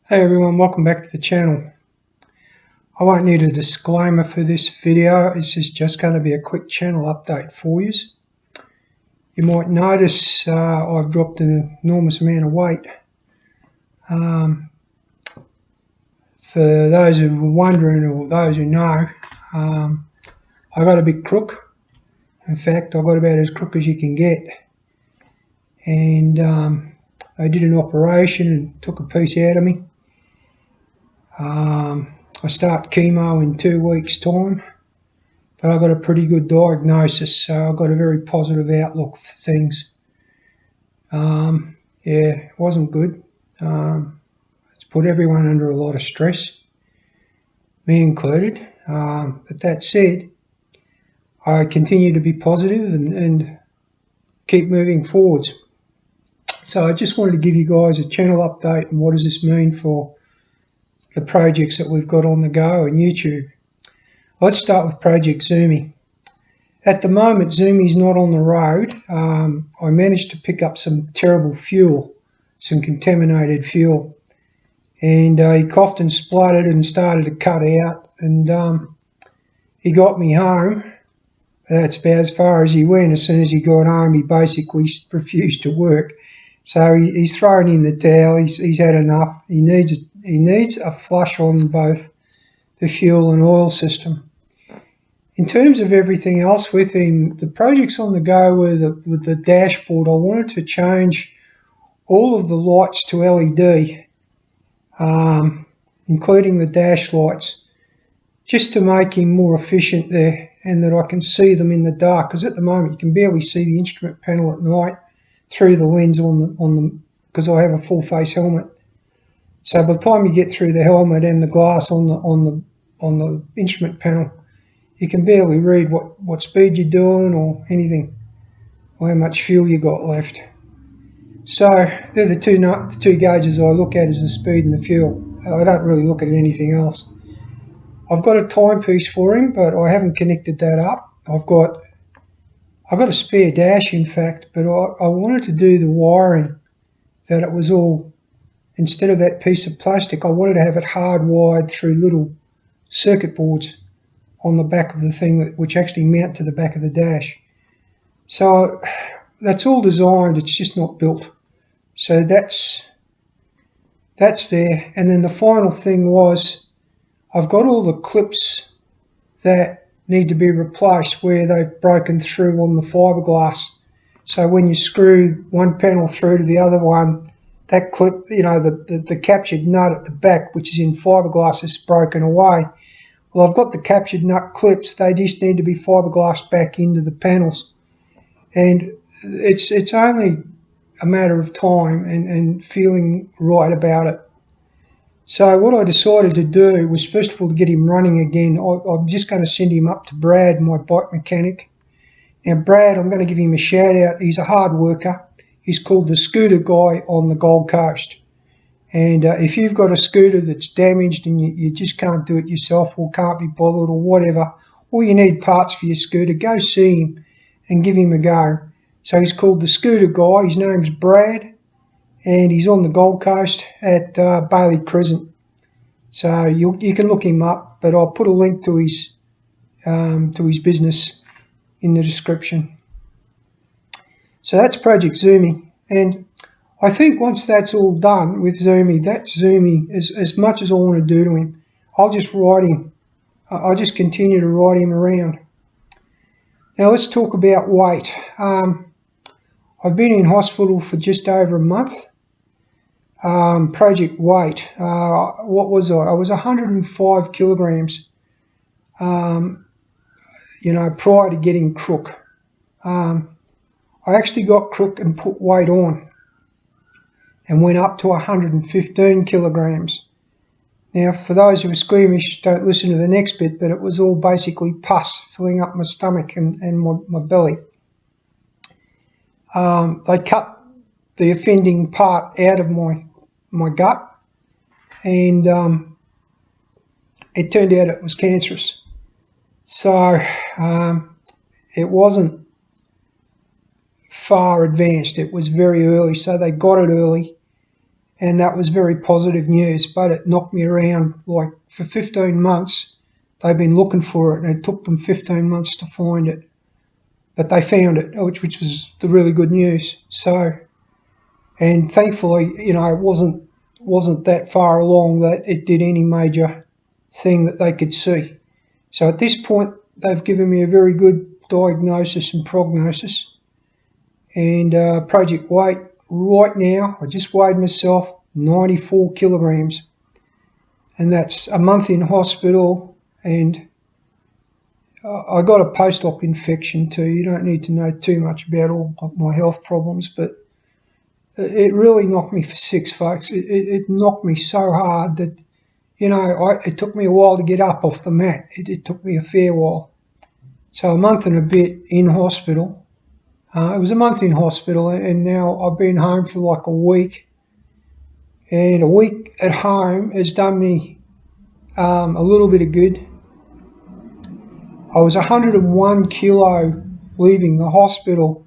Hey everyone, welcome back to the channel. I won't need a disclaimer for this video. This is just going to be a quick channel update for you. You might notice I've dropped an enormous amount of weight. For those who were wondering or those who know, I got a bit crook. In fact, I got about as crook as you can get. And I did an operation and took a piece out of me. I start chemo in 2 weeks' time, but I got a pretty good diagnosis, so I got a very positive outlook for things. It wasn't good. It's put everyone under a lot of stress, me included. But that said, I continue to be positive and keep moving forwards. So I just wanted to give you guys a channel update and what does this mean for the projects that we've got on the go on YouTube. Let's start with Project Zoomie. At the moment, Zoomie's not on the road. I managed to pick up some terrible fuel, some contaminated fuel, and he coughed and spluttered and started to cut out, and he got me home. That's about as far as he went. As soon as he got home, he basically refused to work. So he's thrown in the towel. He's had enough. He needs a flush on both the fuel and oil system. In terms of everything else with him, the projects on the go with the dashboard, I wanted to change all of the lights to LED, including the dash lights, just to make him more efficient there and that I can see them in the dark, because at the moment you can barely see the instrument panel at night through the lens because I have a full face helmet. So by the time you get through the helmet and the glass on the instrument panel, you can barely read what speed you're doing or anything, or how much fuel you got left. So they're the two gauges I look at, is the speed and the fuel. I don't really look at anything else. I've got a timepiece for him, but I haven't connected that up. I've got a spare dash, in fact, but I wanted to do the wiring, that it was all, instead of that piece of plastic, I wanted to have it hardwired through little circuit boards on the back of the thing, which actually mount to the back of the dash. So that's all designed, it's just not built. So that's there. And then the final thing was, I've got all the clips that need to be replaced where they've broken through on the fiberglass. So when you screw one panel through to the other one, that clip, the captured nut at the back, which is in fiberglass, is broken away. Well, I've got the captured nut clips. They just need to be fiberglassed back into the panels. And it's only a matter of time and feeling right about it. So what I decided to do was, first of all, to get him running again, I'm just going to send him up to Brad, my bike mechanic. Now, Brad, I'm going to give him a shout out. He's a hard worker. He's called the scooter guy on the Gold Coast. And if you've got a scooter that's damaged and you just can't do it yourself or can't be bothered or whatever, or you need parts for your scooter, go see him and give him a go. So he's called the scooter guy. His name's Brad, and he's on the Gold Coast at Bailey Crescent. So you can look him up, but I'll put a link to his business in the description. So that's Project Zoomie, and I think once that's all done with Zoomie, that's Zoomie. As much as I want to do to him, I'll just ride him. I'll just continue to ride him around. Now let's talk about weight. I've been in hospital for just over a month. Project weight, what was I? I was 105 kilograms, prior to getting crook. I actually got crook and put weight on and went up to 115 kilograms. Now, for those who are squeamish, don't listen to the next bit, but it was all basically pus filling up my stomach and my belly. They cut the offending part out of my gut, and it turned out it was cancerous. So it wasn't far advanced, it was very early, so they got it early, and that was very positive news, but it knocked me around. Like for 15 months, they've been looking for it, and it took them 15 months to find it. But they found it, which was the really good news. So, and thankfully, it wasn't that far along that it did any major thing that they could see. So at this point, they've given me a very good diagnosis and prognosis. And project weight right now, I just weighed myself, 94 kilograms. And that's a month in hospital, and I got a post-op infection too. You don't need to know too much about all of my health problems, but it really knocked me for six, folks. It knocked me so hard that, it took me a while to get up off the mat. It took me a fair while. So a month and a bit in hospital. It was a month in hospital, and now I've been home for like a week. And a week at home has done me a little bit of good. I was 101 kilo leaving the hospital,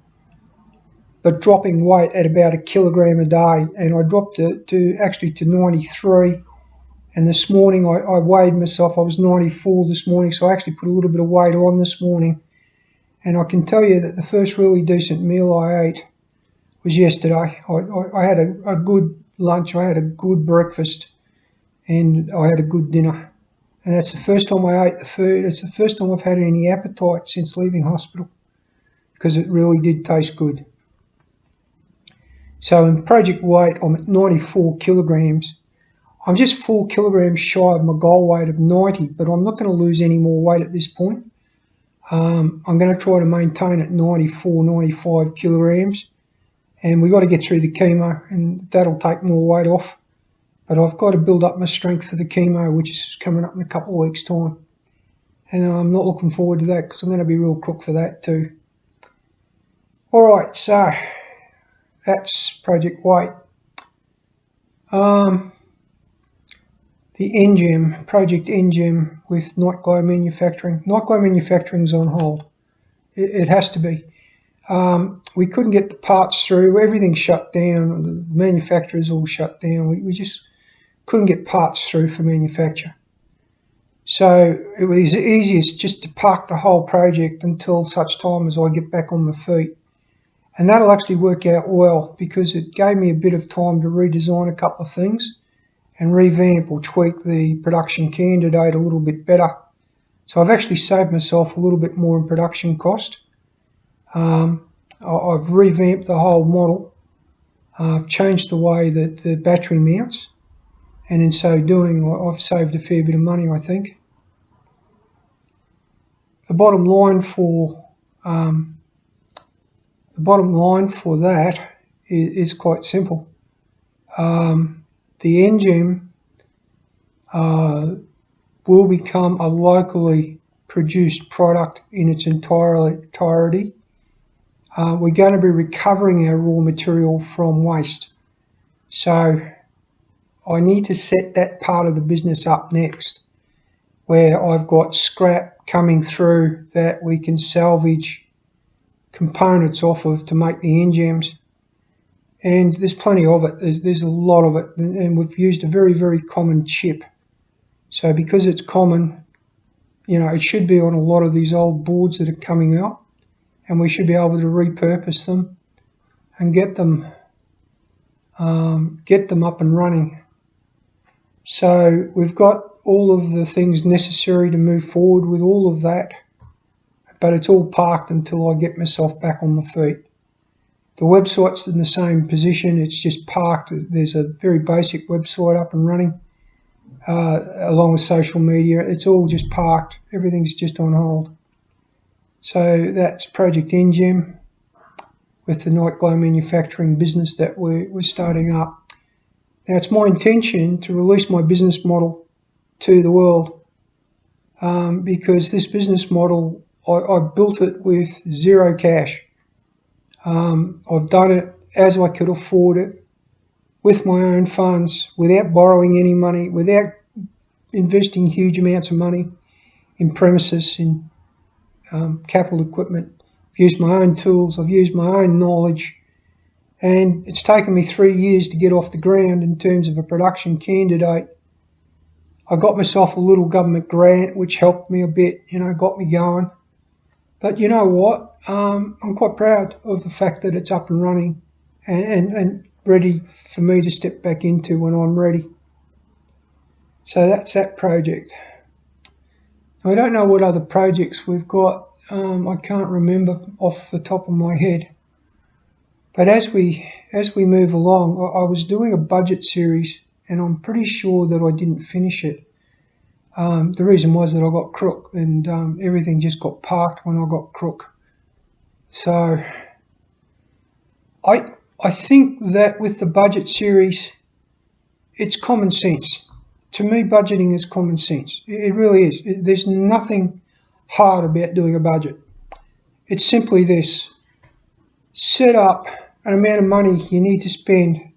but dropping weight at about a kilogram a day, and I dropped it to 93. And this morning I weighed myself. I was 94 this morning, so I actually put a little bit of weight on this morning. And I can tell you that the first really decent meal I ate was yesterday. I had a good lunch, I had a good breakfast, and I had a good dinner. And that's the first time I ate the food. It's the first time I've had any appetite since leaving hospital, because it really did taste good. So in project weight, I'm at 94 kilograms. I'm just 4 kilograms shy of my goal weight of 90, but I'm not going to lose any more weight at this point. I'm going to try to maintain at 94, 95 kilograms. And we've got to get through the chemo, and that'll take more weight off. But I've got to build up my strength for the chemo, which is coming up in a couple of weeks' time. And I'm not looking forward to that, because I'm going to be real crook for that too. All right, so that's project weight. The NGEM, Project NGEM with Nightglow Manufacturing. Nightglow Manufacturing's on hold. It has to be. We couldn't get the parts through. Everything's shut down. The manufacturers all shut down. We just couldn't get parts through for manufacture. So it was easiest just to park the whole project until such time as I get back on my feet. And that'll actually work out well, because it gave me a bit of time to redesign a couple of things and revamp or tweak the production candidate a little bit better. So I've actually saved myself a little bit more in production cost. I've revamped the whole model. I've changed the way that the battery mounts, and in so doing, I've saved a fair bit of money, I think. The bottom line for that is quite simple. The NGEM will become a locally produced product in its entirety. We're going to be recovering our raw material from waste. So I need to set that part of the business up next, where I've got scrap coming through that we can salvage components off of to make the NGEMs. And there's plenty of it. There's a lot of it, and we've used a very, very common chip. So because it's common, it should be on a lot of these old boards that are coming out, and we should be able to repurpose them and get them up and running. So we've got all of the things necessary to move forward with all of that, but it's all parked until I get myself back on my feet. The website's in the same position. It's just parked. There's a very basic website up and running, along with social media. It's all just parked. Everything's just on hold. So that's Project NGEM with the Nightglow Manufacturing business that we're starting up. Now, it's my intention to release my business model to the world, because this business model, I built it with zero cash. I've done it as I could afford it, with my own funds, without borrowing any money, without investing huge amounts of money in premises, in capital equipment. I've used my own tools, I've used my own knowledge, and it's taken me 3 years to get off the ground in terms of a production candidate. I got myself a little government grant, which helped me a bit, got me going. But you know what? I'm quite proud of the fact that it's up and running and ready for me to step back into when I'm ready. So that's that project. I don't know what other projects we've got. I can't remember off the top of my head. But as we move along, I was doing a budget series, and I'm pretty sure that I didn't finish it. The reason was that I got crook, and everything just got parked when I got crook. So I think that with the budget series, it's common sense. To me, budgeting is common sense. It really is. There's nothing hard about doing a budget. It's simply this. Set up an amount of money you need to spend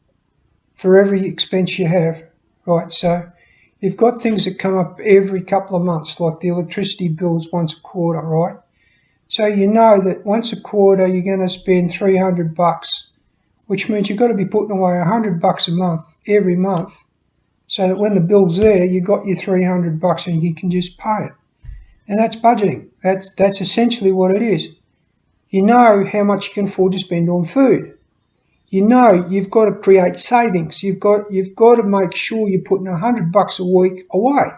for every expense you have, right? So you've got things that come up every couple of months, like the electricity bills once a quarter, right? So you know that once a quarter you're going to spend $300, which means you've got to be putting away $100 a month every month, so that when the bill's there, you got your $300 and you can just pay it. And that's budgeting. That's essentially what it is. You know how much you can afford to spend on food. You know you've got to create savings. You've got to make sure you're putting $100 a week away.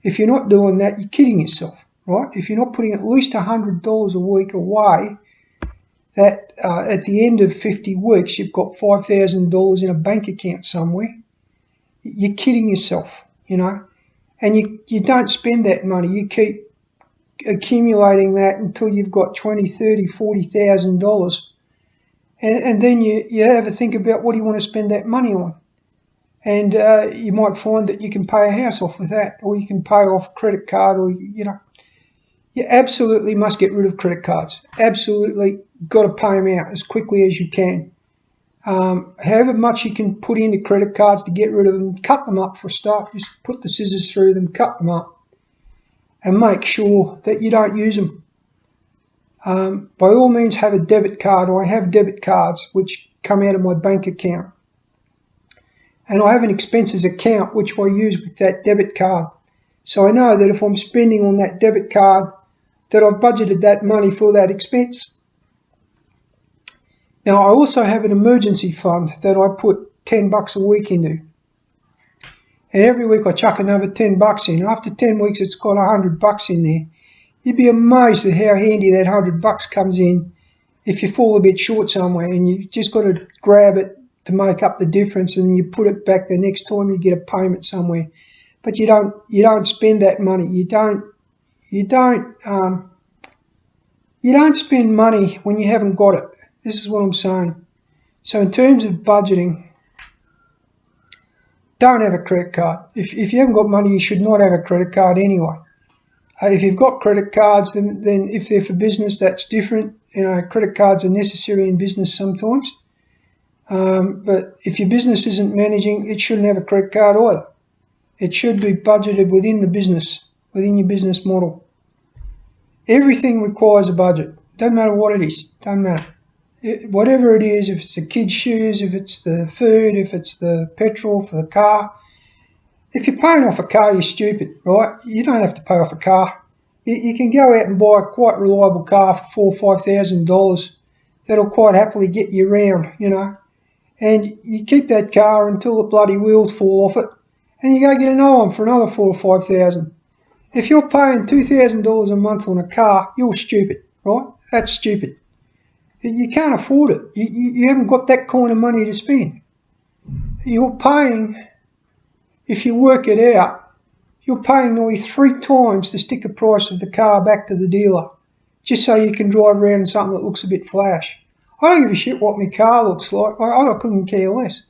If you're not doing that, you're kidding yourself, right? If you're not putting at least $100 a week away, that at the end of 50 weeks you've got $5,000 in a bank account somewhere. You're kidding yourself, and you don't spend that money. You keep accumulating that until you've got $20,000, $30,000, $40,000, and then you have a think about what do you want to spend that money on. And you might find that you can pay a house off with that, or you can pay off a credit card, or you absolutely must get rid of credit cards. Absolutely got to pay them out as quickly as you can. However much you can put into credit cards to get rid of them, cut them up for a start. Just put the scissors through them, cut them up, and make sure that you don't use them. By all means, have a debit card, or I have debit cards which come out of my bank account. And I have an expenses account which I use with that debit card. So I know that if I'm spending on that debit card, that I've budgeted that money for that expense. Now, I also have an emergency fund that I put $10 a week into. And every week I chuck another $10 in. After 10 weeks, it's got $100 in there. You'd be amazed at how handy that $100 comes in if you fall a bit short somewhere, and you just got to grab it to make up the difference, and you put it back the next time you get a payment somewhere. But you don't spend that money. You don't spend money when you haven't got it. This is what I'm saying. So in terms of budgeting, don't have a credit card. If you haven't got money, you should not have a credit card anyway. If you've got credit cards, then if they're for business, that's different. Credit cards are necessary in business sometimes. But if your business isn't managing, it shouldn't have a credit card either. It should be budgeted within the business, within your business model. Everything requires a budget. Doesn't matter what it is. Doesn't matter. Whatever it is, if it's the kids' shoes, if it's the food, if it's the petrol for the car. If you're paying off a car, you're stupid, right? You don't have to pay off a car. You can go out and buy a quite reliable car for $4,000 or $5,000 that'll quite happily get you around, And you keep that car until the bloody wheels fall off it, and you go get another one for another $4,000 or $5,000. If you're paying $2,000 a month on a car, you're stupid, right? That's stupid. You can't afford it. You haven't got that kind of money to spend. You're paying, if you work it out, you're paying nearly 3 times the sticker price of the car back to the dealer, just so you can drive around in something that looks a bit flash. I don't give a shit what my car looks like. I couldn't care less.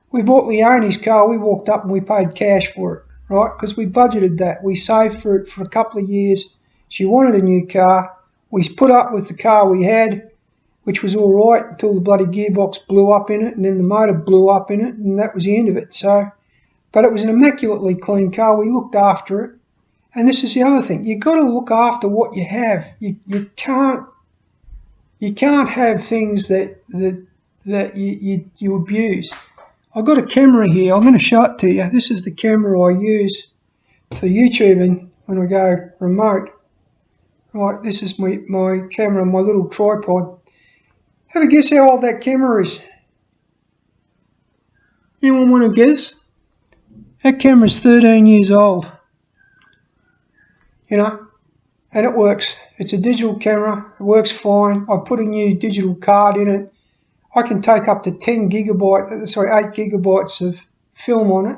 We bought Leonie's car. We walked up and we paid cash for it, right? Because we budgeted that. We saved for it for a couple of years. She wanted a new car. We put up with the car we had, which was all right until the bloody gearbox blew up in it, and then the motor blew up in it, and that was the end of it. But it was an immaculately clean car. We looked after it. And this is the other thing. You've got to look after what you have. You can't have things that that you abuse. I've got a camera here. I'm going to show it to you. This is the camera I use for YouTubing when I go remote. Right, this is my camera, my little tripod. Have a guess how old that camera is? Anyone want to guess? That camera's 13 years old. You know, and it works. It's a digital camera. It works fine. I put a new digital card in it. I can take up to 8 gigabytes of film on it.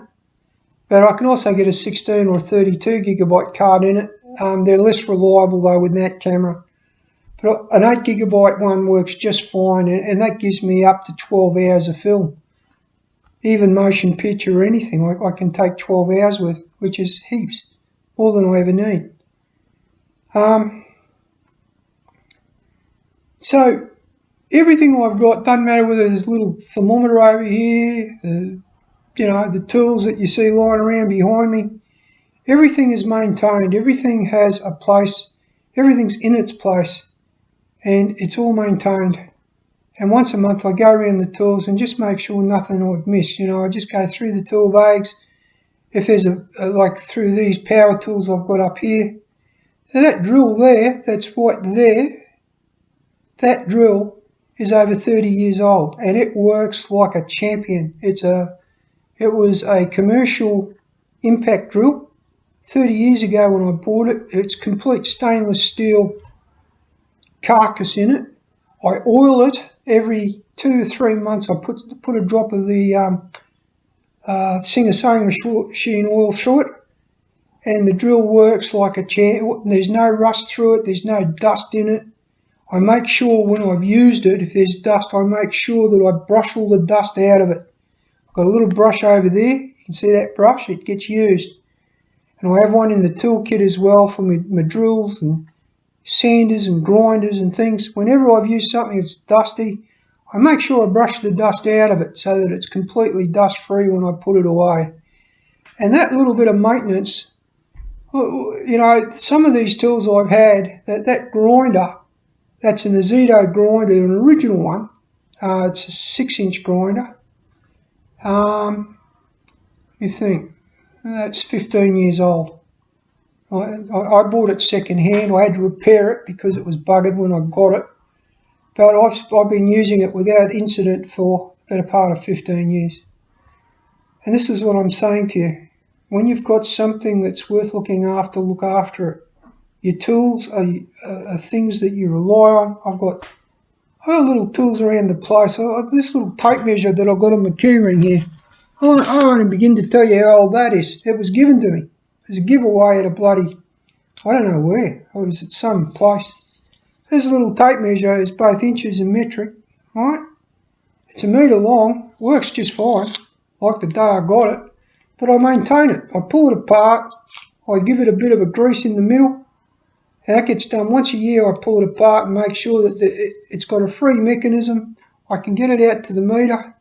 But I can also get a 16 or 32 gigabyte card in it. They're less reliable though with that camera. But an 8 gigabyte one works just fine, and that gives me up to 12 hours of film. Even motion picture or anything, I can take 12 hours worth, which is heaps, more than I ever need. So everything I've got, doesn't matter whether there's a little thermometer over here, the tools that you see lying around behind me, everything is maintained, everything has a place, everything's in its place, and it's all maintained. And once a month I go around the tools and just make sure nothing I've missed. I just go through the tool bags. If there's like through these power tools I've got up here, that drill there, that's right there, that drill is over 30 years old and it works like a champion. It was a commercial impact drill 30 years ago when I bought it. It's complete stainless steel carcass in it. I oil it every 2 or 3 months. I put a drop of the Singer sewing machine oil through it, and the drill works like a champ. There's no rust through it. There's no dust in it. I make sure when I've used it, if there's dust, I make sure that I brush all the dust out of it. I've got a little brush over there. You can see that brush. It gets used. And I have one in the toolkit as well for my drills and sanders and grinders and things. Whenever I've used something that's dusty, I make sure I brush the dust out of it so that it's completely dust free when I put it away. And that little bit of maintenance, some of these tools I've had, that grinder, that's an Azedo grinder, an original one. It's a 6-inch grinder. You think, that's 15 years old. I bought it second hand. I had to repair it because it was buggered when I got it. But I've been using it without incident for the better part of 15 years. And this is what I'm saying to you. When you've got something that's worth looking after, look after it. Your tools are things that you rely on. I've got little tools around the place. This little tape measure that I've got on my keyring here, I won't even begin to tell you how old that is. It was given to me. It was a giveaway at a bloody, I don't know where. I was at some place. This little tape measure is both inches and metric, right? It's 1 metre long, works just fine, like the day I got it, but I maintain it. I pull it apart, I give it a bit of a grease in the middle, and that gets done once a year. I pull it apart and make sure that it's got a free mechanism. I can get it out to the metre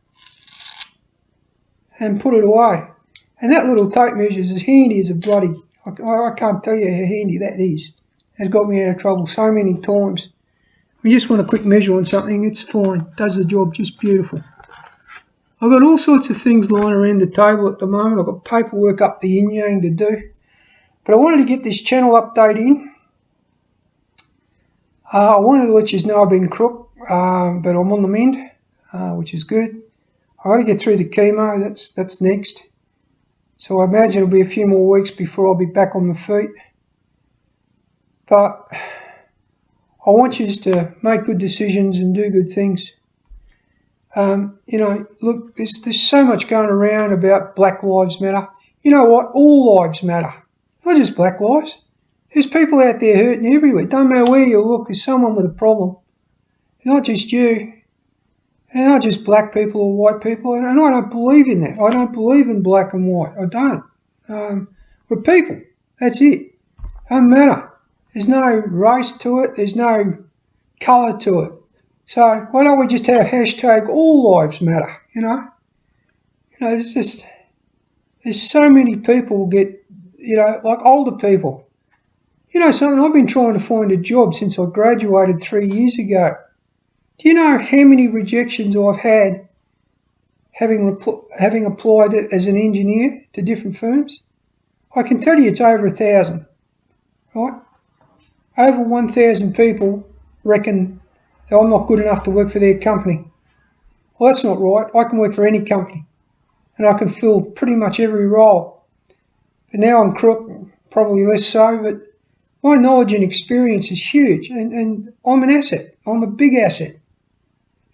and put it away. And that little tape measure is as handy as a bloody, I can't tell you how handy that is. It's got me out of trouble so many times. We just want a quick measure on something, it's fine. Does the job just beautiful. I've got all sorts of things lying around the table at the moment. I've got paperwork up the yin-yang to do. But I wanted to get this channel update in. I wanted to let you know I've been crook, but I'm on the mend, which is good. I've got to get through the chemo, that's next. So I imagine it'll be a few more weeks before I'll be back on my feet. But I want you to make good decisions and do good things. Look, there's so much going around about Black Lives Matter. You know what? All lives matter. Not just black lives. There's people out there hurting everywhere. Don't matter where you look, there's someone with a problem. Not just you. And not just black people or white people. And I don't believe in that. I don't believe in black and white. I don't. We're people. That's it. Don't matter. There's no race to it. There's no colour to it. So why don't we just have hashtag all lives matter, there's so many people get, like older people. Something, I've been trying to find a job since I graduated 3 years ago. Do you know how many rejections I've had having applied as an engineer to different firms? I can tell you it's over 1,000, right? Over 1,000 people reckon that I'm not good enough to work for their company. Well, that's not right. I can work for any company and I can fill pretty much every role. But now I'm crook, probably less so, but my knowledge and experience is huge and I'm an asset. I'm a big asset.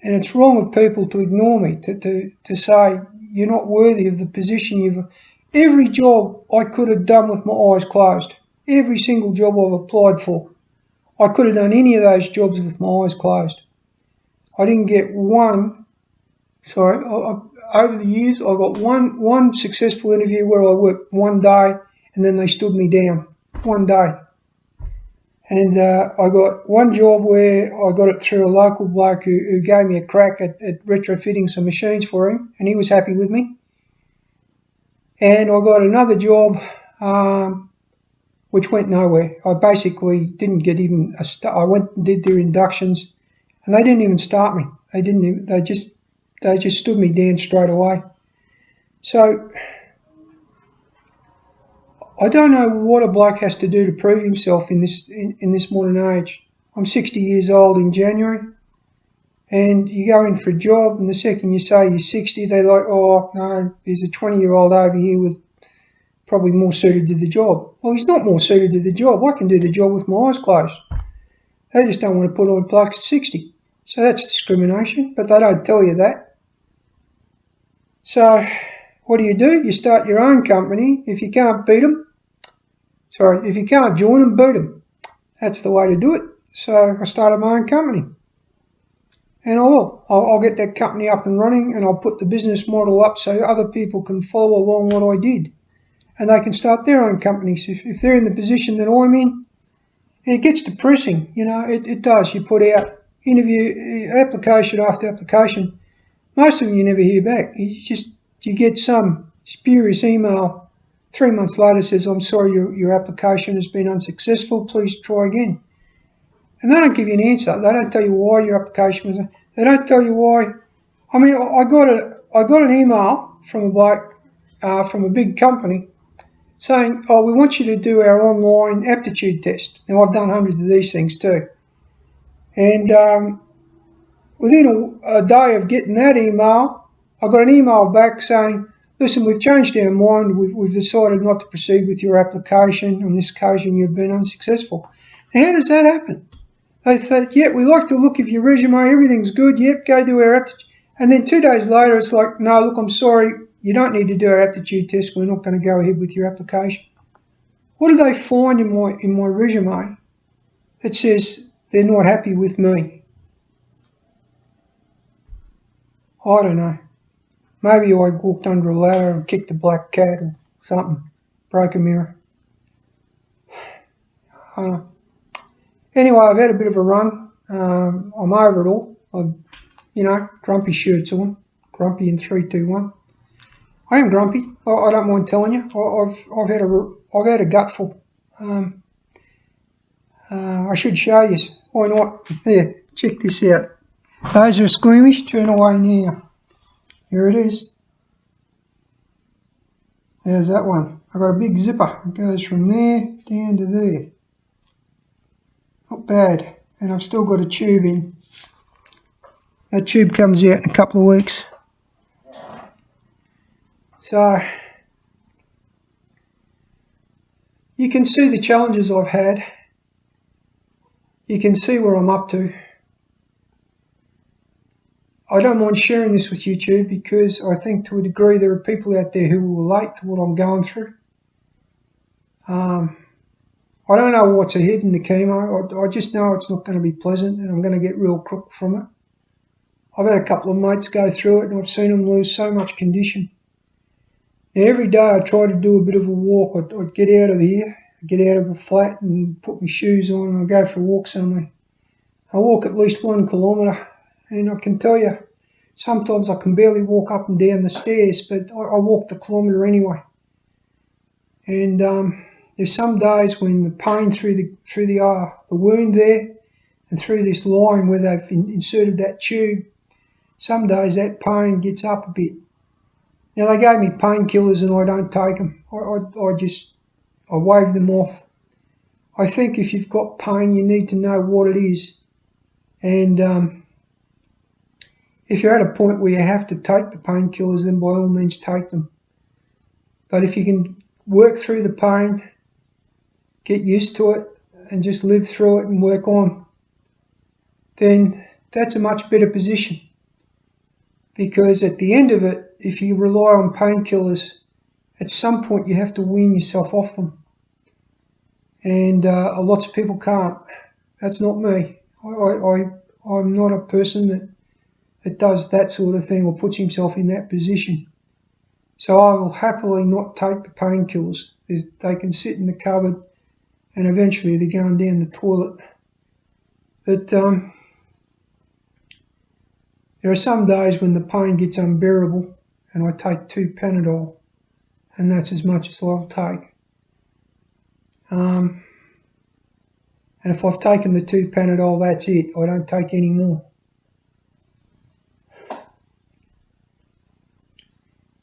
And it's wrong of people to ignore me, to say you're not worthy of the position you've... Every job I could have done with my eyes closed. Every single job I've applied for. I could have done any of those jobs with my eyes closed. I didn't get one... Sorry, over the years I got one successful interview where I worked one day and then they stood me down. One day. And I got one job where I got it through a local bloke who gave me a crack at retrofitting some machines for him, and he was happy with me. And I got another job which went nowhere. I basically didn't get even a start. I went and did their inductions, and they didn't even start me. They just stood me down straight away. So I don't know what a bloke has to do to prove himself in this modern age. I'm 60 years old in January, and you go in for a job, and the second you say you're 60, they're like, oh, no, there's a 20-year-old over here with probably more suited to the job. Well, he's not more suited to the job. I can do the job with my eyes closed. They just don't want to put on a bloke at 60. So that's discrimination, but they don't tell you that. So what do? You start your own company. If you can't if you can't join them, beat them. That's the way to do it. So I started my own company. And I will. I'll get that company up and running, and I'll put the business model up so other people can follow along what I did. And they can start their own companies. If they're in the position that I'm in, it gets depressing. You know, it does. You put out application after application. Most of them you never hear back. You get some spurious email 3 months later says, I'm sorry, your application has been unsuccessful. Please try again. And they don't give you an answer. They don't tell you why your application was. They don't tell you why. I mean, I got an email from a bloke from a big company saying, oh, we want you to do our online aptitude test. Now, I've done hundreds of these things too. And within a day of getting that email, I got an email back saying, listen, we've changed our mind. We've decided not to proceed with your application. On this occasion, you've been unsuccessful. Now, how does that happen? They said, yep, we like the look of your resume. Everything's good. Yep, go do our aptitude. And then 2 days later, it's like, no, look, I'm sorry. You don't need to do our aptitude test. We're not going to go ahead with your application. What do they find in my resume that says they're not happy with me? I don't know. Maybe I walked under a ladder and kicked a black cat or something. Broke a mirror. I don't know. Anyway, I've had a bit of a run. I'm over it all. Grumpy shirts on. Grumpy in 3, 2, 1. I am grumpy. I don't mind telling you. I've had a gutful. I should show you. Why not? Here, check this out. Those are squeamish. Turn away now. Here it is. There's that one. I've got a big zipper. It goes from there down to there. Not bad. And I've still got a tube in. That tube comes out in a couple of weeks. So you can see the challenges I've had. You can see where I'm up to. I don't mind sharing this with YouTube because I think to a degree there are people out there who will relate to what I'm going through. I don't know what's ahead in the chemo. I just know it's not going to be pleasant and I'm going to get real crook from it. I've had a couple of mates go through it and I've seen them lose so much condition. Now, every day I try to do a bit of a walk. I'd get out of here, get out of the flat and put my shoes on and I'd go for a walk somewhere. I walk at least 1 kilometre and I can tell you, sometimes I can barely walk up and down the stairs, but I walk the kilometre anyway. And there's some days when the pain through the wound there and through this line where they've inserted that tube, some days that pain gets up a bit. Now they gave me painkillers and I don't take them. I wave them off. I think if you've got pain, you need to know what it is, and if you're at a point where you have to take the painkillers, then by all means take them. But if you can work through the pain, get used to it, and just live through it and work on, then that's a much better position. Because at the end of it, if you rely on painkillers, at some point you have to wean yourself off them. And lots of people can't. That's not me. I'm not a person that does that sort of thing or puts himself in that position. So I will happily not take the painkillers. They can sit in the cupboard and eventually they're going down the toilet. But there are some days when the pain gets unbearable and I take 2 Panadol, and that's as much as I'll take. And if I've taken the 2 Panadol, that's it. I don't take any more.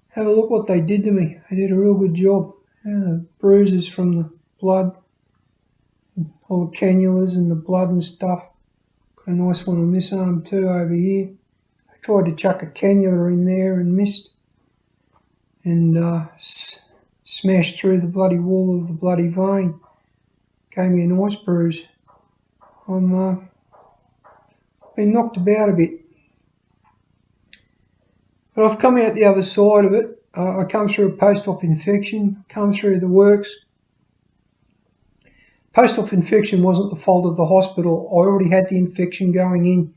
Have a look what they did to me. They did a real good job. The bruises from the blood, all the cannulas and the blood and stuff. Got a nice one on this arm too over here. I tried to chuck a cannula in there and missed, and smashed through the bloody wall of the bloody vein. Gave me a nice bruise. I'm been knocked about a bit. But I've come out the other side of it. I come through a post-op infection, come through the works. Post-op infection wasn't the fault of the hospital. I already had the infection going in.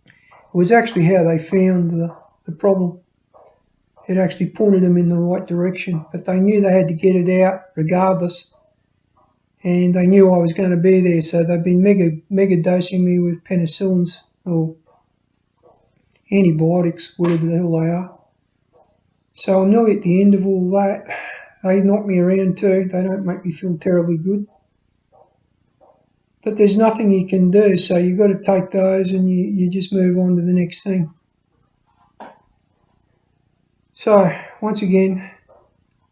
It was actually how they found the problem. It actually pointed them in the right direction, but they knew they had to get it out regardless. And they knew I was going to be there, so they've been mega dosing me with penicillins or antibiotics, whatever the hell they are. So I'm nearly at the end of all that. They knock me around too. They don't make me feel terribly good. But there's nothing you can do, so you've got to take those and you just move on to the next thing. So, once again,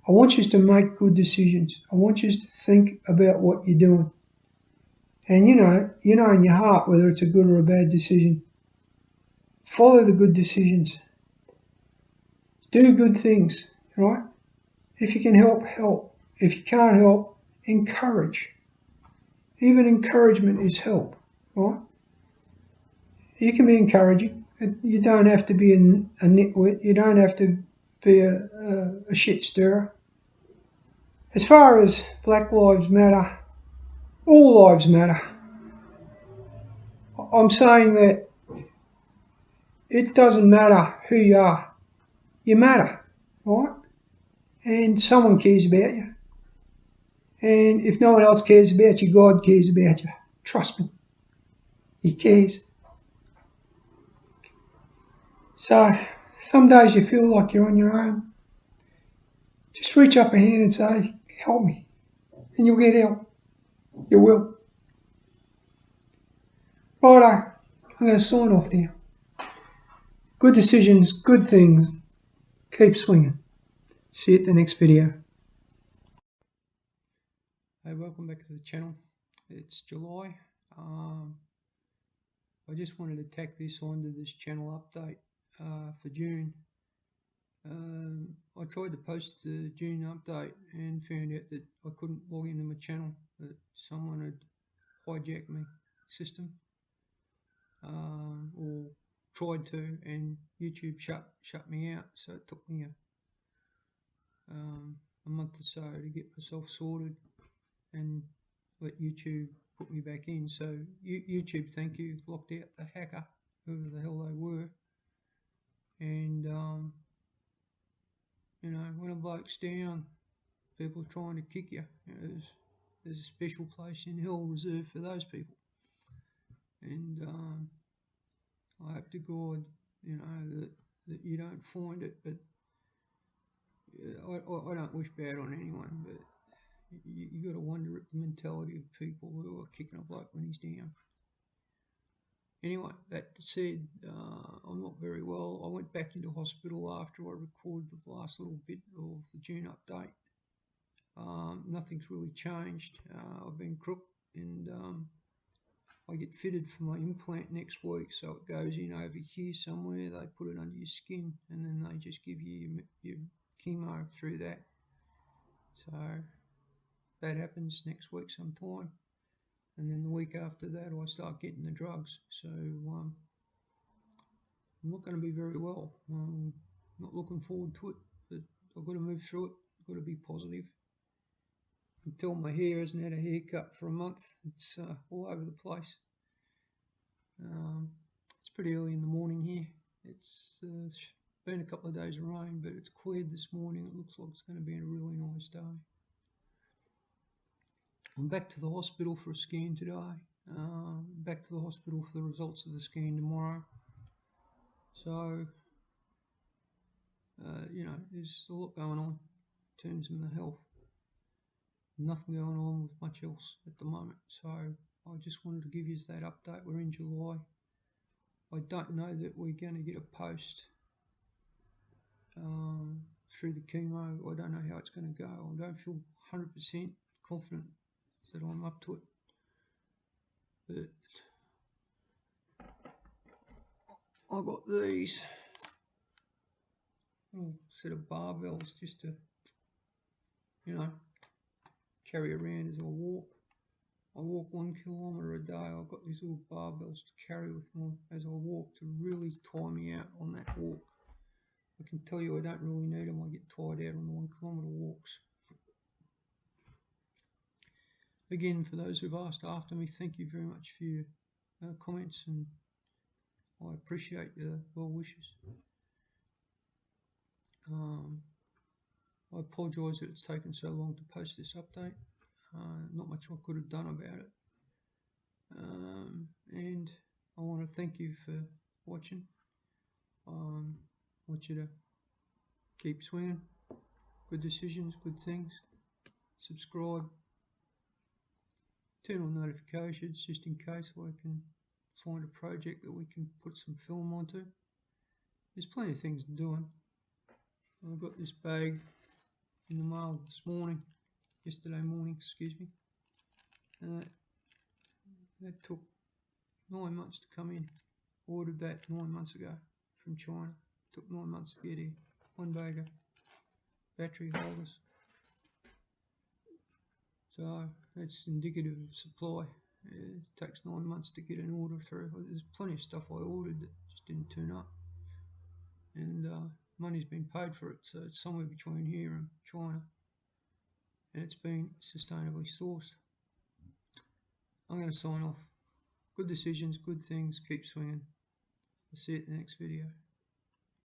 I want you to make good decisions. I want you to think about what you're doing. And you know in your heart whether it's a good or a bad decision. Follow the good decisions. Do good things, right? If you can help, help. If you can't help, encourage. Even encouragement is help, right? You can be encouraging. You don't have to be a nitwit. You don't have to be a shit stirrer. As far as Black Lives Matter, all lives matter. I'm saying that it doesn't matter who you are. You matter, right? And someone cares about you. And if no one else cares about you, God cares about you. Trust me. He cares. So some days you feel like you're on your own. Just reach up a hand and say, help me. And you'll get help. You will. Righto. I'm going to sign off now. Good decisions, good things. Keep swinging. See you at the next video. Hey, welcome back to the channel. It's July. I just wanted to tack this onto this channel update for June. I tried to post the June update and found out that I couldn't log into my channel, that someone had hijacked my system or tried to, and YouTube shut me out. So it took me a month or so to get myself sorted and let YouTube put me back in. So YouTube, thank you, locked out the hacker, whoever the hell they were. And when a bloke's down, people are trying to kick you. There's a special place in hell reserved for those people. And I hope to God, that you don't find it. But I don't wish bad on anyone, but you got to wonder at the mentality of people who are kicking a bloke when he's down. Anyway, that said, I'm not very well. I went back into hospital after I recorded the last little bit of the June update. Nothing's really changed. I've been crook, and I get fitted for my implant next week, so it goes in over here somewhere. They put it under your skin, and then they just give you your chemo through that. So that happens next week sometime, and then the week after that I start getting the drugs. So I'm not going to be very well. I'm not looking forward to it, but I've got to move through it. I've got to be positive. Until my hair hasn't had a haircut for a month, it's all over the place. It's pretty early in the morning here. It's been a couple of days of rain, but it's cleared this morning. It looks like it's going to be a really nice day. I'm back to the hospital for a scan today. Back to the hospital for the results of the scan tomorrow. So, there's a lot going on in terms of my health. Nothing going on with much else at the moment. So I just wanted to give you that update. We're in July. I don't know that we're going to get a post through the chemo. I don't know how it's going to go. I don't feel 100% confident that I'm up to it. But I got these little set of barbells just to, carry around as I walk. I walk 1 kilometre a day. I've got these little barbells to carry with me as I walk to really tire me out on that walk. I can tell you I don't really need them. I get tired out on the 1 kilometre walks. Again, for those who've asked after me, thank you very much for your comments, and I appreciate your well wishes. I apologise that it's taken so long to post this update. Not much I could have done about it. And I want to thank you for watching. I want you to keep swinging. Good decisions, good things. Subscribe. Turn on notifications just in case I can find a project that we can put some film onto. There's plenty of things doing. I've got this bag in the mail yesterday morning, excuse me. That took 9 months to come in. Ordered that 9 months ago from China. Took 9 months to get here. One bag of battery holders. So that's indicative of supply. It takes 9 months to get an order through. There's plenty of stuff I ordered that just didn't turn up. And money's been paid for it, so it's somewhere between here and China. And it's been sustainably sourced. I'm going to sign off. Good decisions, good things, keep swinging. I'll see you at the next video.